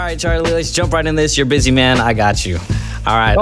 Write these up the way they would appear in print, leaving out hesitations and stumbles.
right, Charlie, let's jump right in this. You're busy, man. I got you. All right,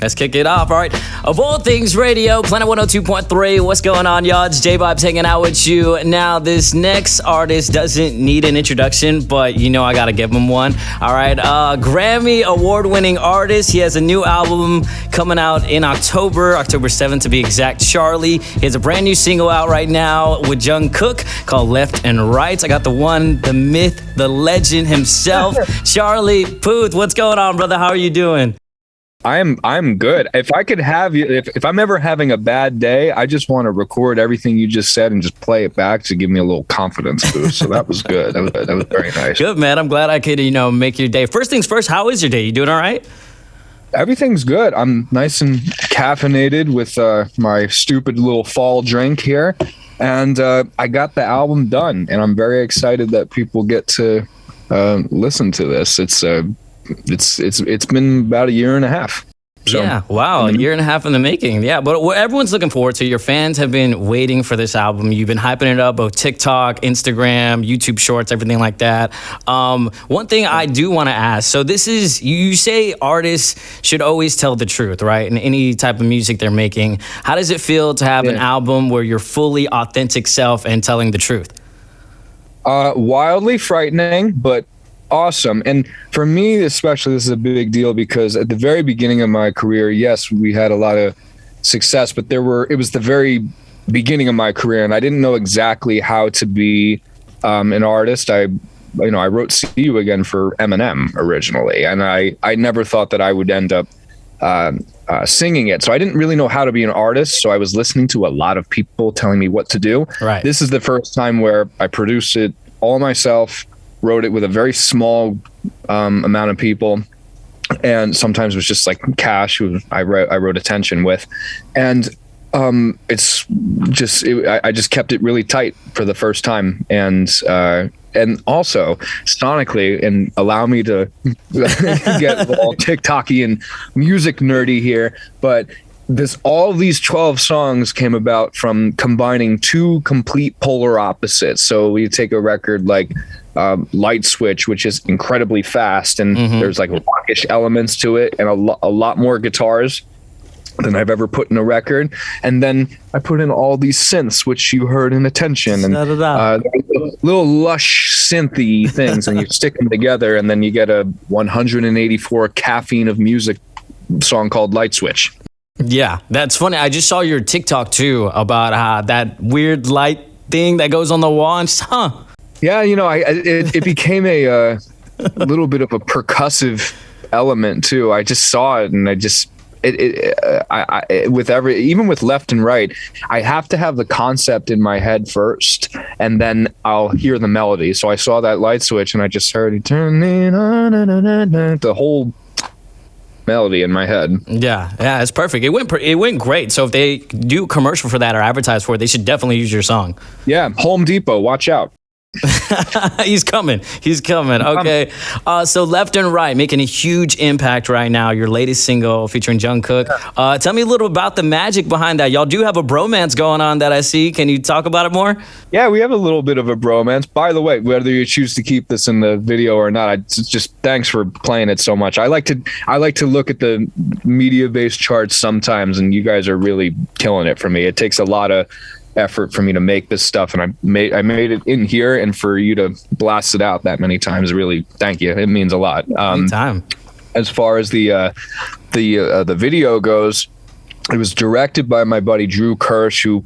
let's kick it off. All right, Of All Things Radio, Planet 102.3. What's going on, y'all? It's J-Vibes hanging out with you. Now, this next artist doesn't need an introduction, but you know I got to give him one. All right, Grammy award-winning artist. He has a new album coming out in October 7th to be exact, Charlie. He has a brand new single out right now with Jungkook called Left and Right. I got the one, the myth, the legend himself, Charlie Puth. What's going on, brother? How are you doing? I'm good. If I could have you, if I'm ever having a bad day, I just want to record everything you just said and just play it back to give me a little confidence boost. So that was good. That was very nice. Good, man. I'm glad I could, make your day. First things first, how is your day? You doing all right? Everything's good. I'm nice and caffeinated with my stupid little fall drink here. And I got the album done, and I'm very excited that people get to listen to this. It's been about a year and a half. So, yeah, wow, a year and a half in the making. Yeah, but what everyone's looking forward to, your fans have been waiting for this album. You've been hyping it up, both TikTok, Instagram, YouTube Shorts, everything like that. One thing I do want to ask, so this is, you say artists should always tell the truth, right? In any type of music they're making. How does it feel to have an album where you're fully authentic self and telling the truth? Wildly frightening, but awesome. And for me especially, this is a big deal because at the very beginning of my career, yes, we had a lot of success, but it was the very beginning of my career, and I didn't know exactly how to be an artist. I wrote "See You Again" for Eminem originally, and I never thought that I would end up singing it. So I didn't really know how to be an artist. So I was listening to a lot of people telling me what to do. Right. This is the first time where I produced it all myself, wrote it with a very small amount of people, and sometimes it was just like Cash, who I wrote Attention with, and I just kept it really tight for the first time, and also sonically, and allow me to get all TikTok-y and music nerdy here, but all these 12 songs came about from combining two complete polar opposites. So we take a record like Light Switch, which is incredibly fast, and there's like rockish elements to it, and a lot more guitars than I've ever put in a record. And then I put in all these synths, which you heard in Attention, and little lush synthy things, and you stick them together, and then you get a 184 caffeine of music song called Light Switch. Yeah, that's funny. I just saw your TikTok too about that weird light thing that goes on the wall. And yeah, it became a little bit of a percussive element too. I just saw it, and even with Left and Right, I have to have the concept in my head first, and then I'll hear the melody. So I saw that light switch, and I just heard turning on, the whole melody in my head. Yeah, it's perfect. It went great. So if they do commercial for that or advertise for it, they should definitely use your song. Yeah, Home Depot, watch out. He's coming. Okay. So Left and Right, making a huge impact right now. Your latest single featuring Jungkook. Tell me a little about the magic behind that. Y'all do have a bromance going on that I see. Can you talk about it more? Yeah, we have a little bit of a bromance. By the way, whether you choose to keep this in the video or not, just thanks for playing it so much. I like to look at the media-based charts sometimes, and you guys are really killing it for me. It takes a lot of effort for me to make this stuff, and I made it in here, and for you to blast it out that many times, really thank you. It means a lot. Anytime. As far as the video goes, it was directed by my buddy Drew Kirsch, who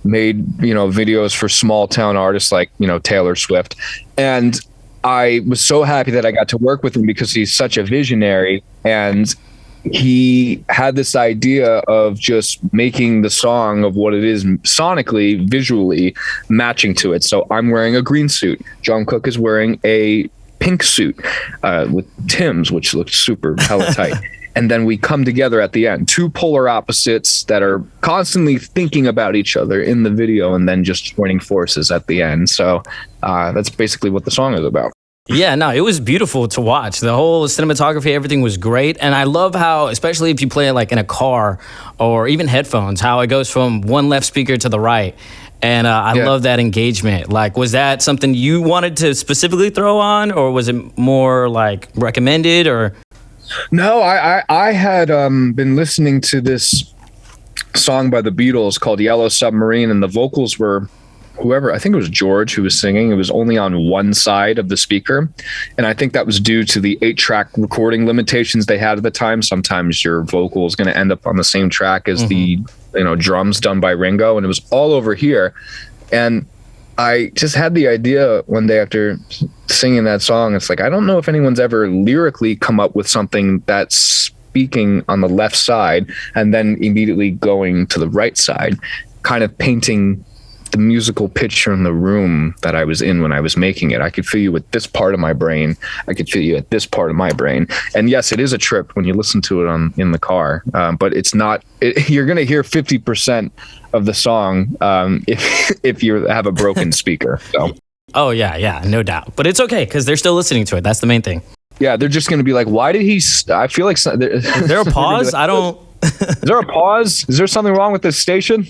made videos for small town artists like Taylor Swift, and I was so happy that I got to work with him because he's such a visionary, and he had this idea of just making the song of what it is sonically, visually matching to it. So I'm wearing a green suit. Jungkook is wearing a pink suit with Tim's, which looks super hella tight. And then we come together at the end, two polar opposites that are constantly thinking about each other in the video, and then just joining forces at the end. So that's basically what the song is about. Yeah, no, it was beautiful to watch. The whole cinematography, everything was great. And I love how, especially if you play it like in a car or even headphones, how it goes from one left speaker to the right. And I love that engagement. Like, was that something you wanted to specifically throw on, or was it more like recommended, or? No, I had been listening to this song by the Beatles called Yellow Submarine, and the vocals were whoever, I think it was George who was singing. It was only on one side of the speaker, and I think that was due to the 8-track recording limitations they had at the time. Sometimes your vocal is going to end up on the same track as the drums done by Ringo, and it was all over here. And I just had the idea one day after singing that song, it's like, I don't know if anyone's ever lyrically come up with something that's speaking on the left side and then immediately going to the right side, kind of painting the musical picture in the room that I was in when I was making it. I could feel you at this part of my brain. I could feel you at this part of my brain. And yes, it is a trip when you listen to it in the car, but it's not. You're going to hear 50% of the song if you have a broken speaker. So. Oh yeah, no doubt. But it's okay because they're still listening to it. That's the main thing. Yeah, they're just going to be like, "Why did he?" I feel like is there a pause? Like, I don't. Is there a pause? Is there something wrong with this station?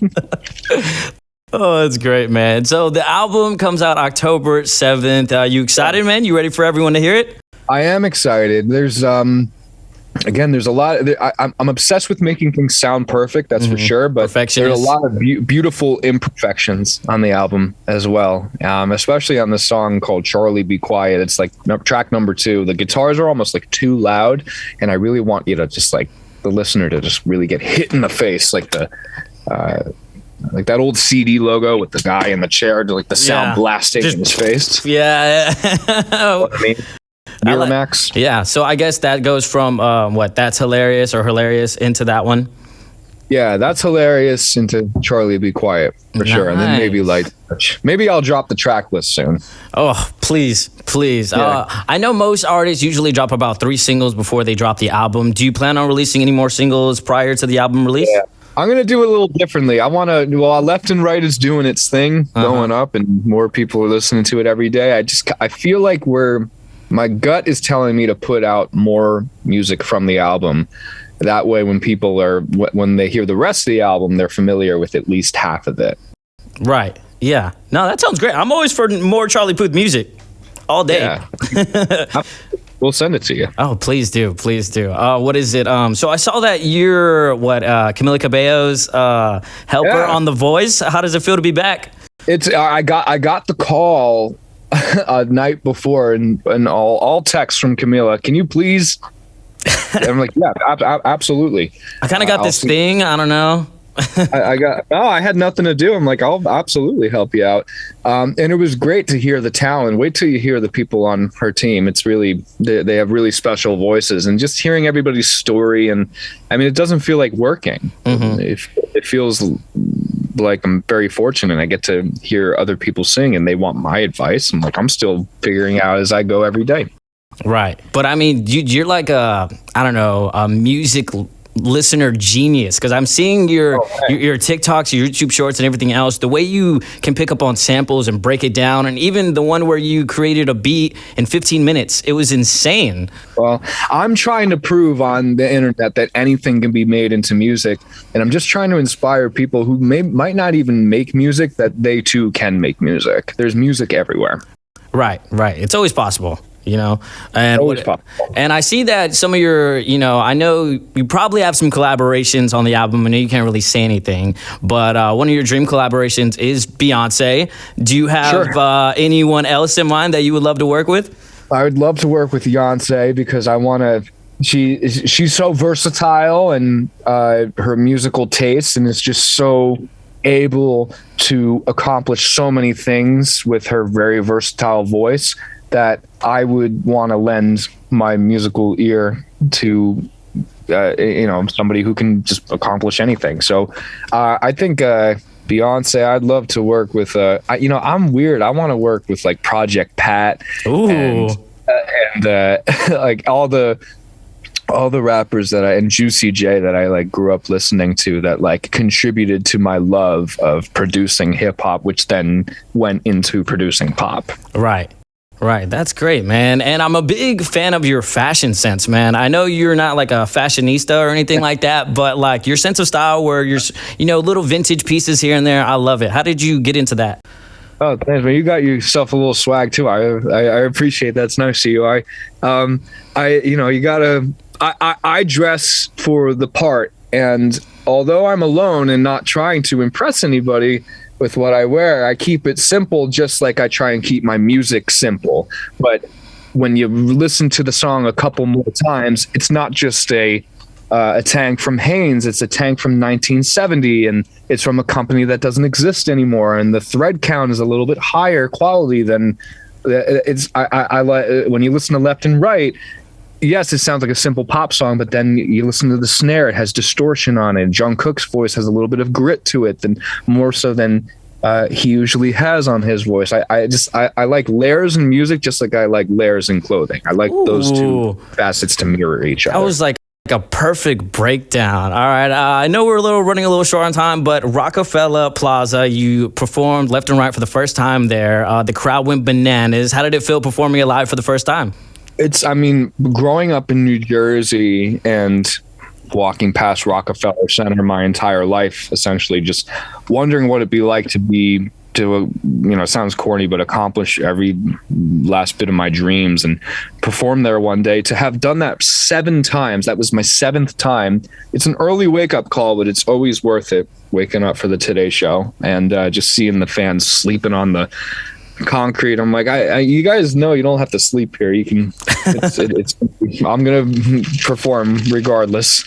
Oh, that's great, man. So the album comes out October 7th. You excited, man? You ready for everyone to hear it? I am excited. There's there's a lot. I'm obsessed with making things sound perfect. That's for sure. But there's a lot of beautiful imperfections on the album as well. Especially on the song called "Charlie Be Quiet." It's like track number 2. The guitars are almost like too loud, and I really want you to just like the listener to just really get hit in the face, like the. Like that old CD logo with the guy in the chair, like the sound blasting in his face. Yeah. What I mean, Miramax. Yeah. So I guess that goes from That's Hilarious or Hilarious into that one. Yeah, That's Hilarious into Charlie Be Quiet for sure. And then maybe I'll drop the track list soon. Oh, please. Yeah. I know most artists usually drop about 3 singles before they drop the album. Do you plan on releasing any more singles prior to the album release? Yeah. I'm going to do it a little differently. I want to, Left and Right is doing its thing, going up, and more people are listening to it every day. I feel like my gut is telling me to put out more music from the album. That way, when they hear the rest of the album, they're familiar with at least half of it. Right. Yeah. No, that sounds great. I'm always for more Charlie Puth music all day. Yeah. We'll send it to you. Oh, please do. What is it? So I saw that you're Camila Cabello's helper on The Voice. How does it feel to be back? It's I got the call a night before and all text from Camila. Can you please? I'm like, yeah, absolutely. I kind of got this thing. I don't know. I had nothing to do. I'm like, I'll absolutely help you out. And it was great to hear the talent. Wait till you hear the people on her team. It's really, they have really special voices, and just hearing everybody's story. And I mean, it doesn't feel like working. It feels like I'm very fortunate. I get to hear other people sing and they want my advice. I'm like, I'm still figuring out as I go every day. Right. But I mean, you're like a music listener genius, because I'm seeing your TikToks, your YouTube shorts, and everything else. The way you can pick up on samples and break it down, and even the one where you created a beat in 15 minutes, it was insane. Well, I'm trying to prove on the internet that anything can be made into music, and I'm just trying to inspire people who might not even make music that they too can make music. There's music everywhere. Right. It's always possible. And I see that some of your, I know you probably have some collaborations on the album. I know you can't really say anything, but one of your dream collaborations is Beyonce. Do you have anyone else in mind that you would love to work with? I would love to work with Beyonce because I want to. She's so versatile, and her musical taste, and is just so able to accomplish so many things with her very versatile voice, that I would want to lend my musical ear to, somebody who can just accomplish anything. So I think Beyonce, I'd love to work with, I'm weird. I want to work with like Project Pat. Ooh. and like all the rappers and Juicy J that I like grew up listening to, that like contributed to my love of producing hip hop, which then went into producing pop. Right. Right, that's great, man. And I'm a big fan of your fashion sense, man. I know you're not like a fashionista or anything like that, but like your sense of style where you're, little vintage pieces here and there, I love it. How did you get into that? Oh, thanks, man. You got yourself a little swag too. I appreciate that. It's nice of you. I dress for the part, and although I'm alone and not trying to impress anybody with what I wear, I keep it simple, just like I try and keep my music simple. But when you listen to the song a couple more times, it's not just a tank from Hanes. It's a tank from 1970, and it's from a company that doesn't exist anymore. And the thread count is a little bit higher quality than it's. I like when you listen to Left and Right. Yes, it sounds like a simple pop song, but then you listen to the snare; it has distortion on it. John Cook's voice has a little bit of grit to it, than more so than he usually has on his voice. I like layers in music, just like I like layers in clothing. I like those two facets to mirror each other. I was like a perfect breakdown. All right, I know we're running a little short on time, but Rockefeller Plaza, you performed Left and Right for the first time there. The crowd went bananas. How did it feel performing it live for the first time? Growing up in New Jersey and walking past Rockefeller Center my entire life, essentially just wondering what it'd be like it sounds corny, but accomplish every last bit of my dreams and perform there one day. To have done that 7 times, that was my 7th time. It's an early wake-up call, but it's always worth it, waking up for the Today Show and just seeing the fans sleeping on the concrete. I'm like, you guys know you don't have to sleep here. You can. I'm gonna perform regardless.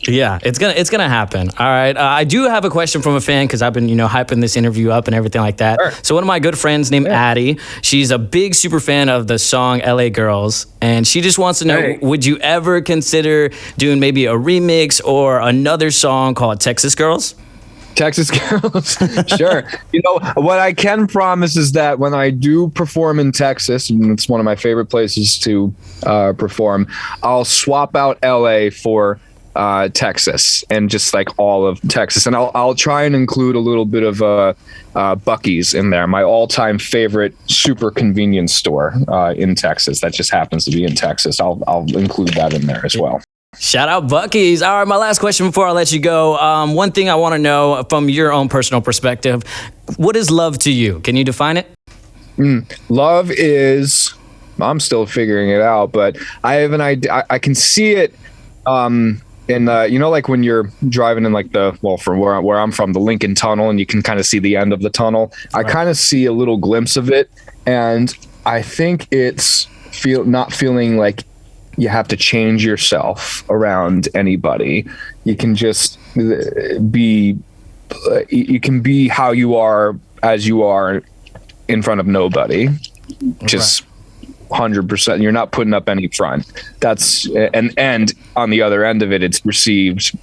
Yeah, it's gonna happen. All right. I do have a question from a fan because I've been hyping this interview up and everything like that. Sure. So one of my good friends named Addie, she's a big super fan of the song "L.A. Girls," and she just wants to know: would you ever consider doing maybe a remix or another song called "Texas Girls"? Texas Girls. Sure. What I can promise is that when I do perform in Texas, and it's one of my favorite places to perform, I'll swap out LA for Texas and just like all of Texas. And I'll try and include a little bit of Buc-ee's in there, my all-time favorite super convenience store in Texas. That just happens to be in Texas. I'll include that in there as well. Shout out Buc-ee's. All right, my last question before I let you go. One thing I want to know from your own personal perspective, what is love to you? Can you define it? Love is, I'm still figuring it out, but I have an idea. I can see it in like when you're driving in like from where I'm from, the Lincoln Tunnel, and you can kind of see the end of the tunnel. Right. I kind of see a little glimpse of it, and I think it's not feeling like you have to change yourself around anybody. You can just be how you are as you are in front of nobody. Just 100%. You're not putting up any front. That's and on the other end of it, it's received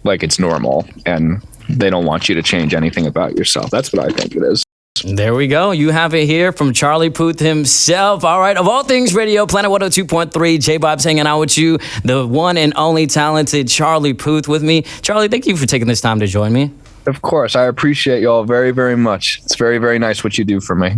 like it's normal, and they don't want you to change anything about yourself. That's what I think it is. There we go. You have it here from Charlie Puth himself. All right. Of all things radio, Planet 102.3, J-Bob's hanging out with you. The one and only talented Charlie Puth with me. Charlie, thank you for taking this time to join me. Of course. I appreciate y'all very, very much. It's very, very nice what you do for me.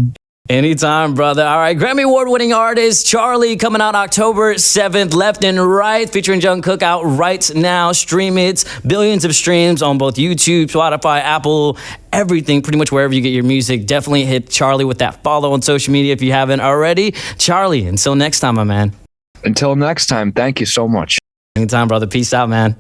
Anytime, brother. All right, Grammy Award-winning artist Charlie coming out October 7th, Left and Right, featuring John Cook out right now. Stream it. Billions of streams on both YouTube, Spotify, Apple, everything, pretty much wherever you get your music. Definitely hit Charlie with that follow on social media if you haven't already. Charlie, until next time, my man. Until next time, thank you so much. Anytime, brother. Peace out, man.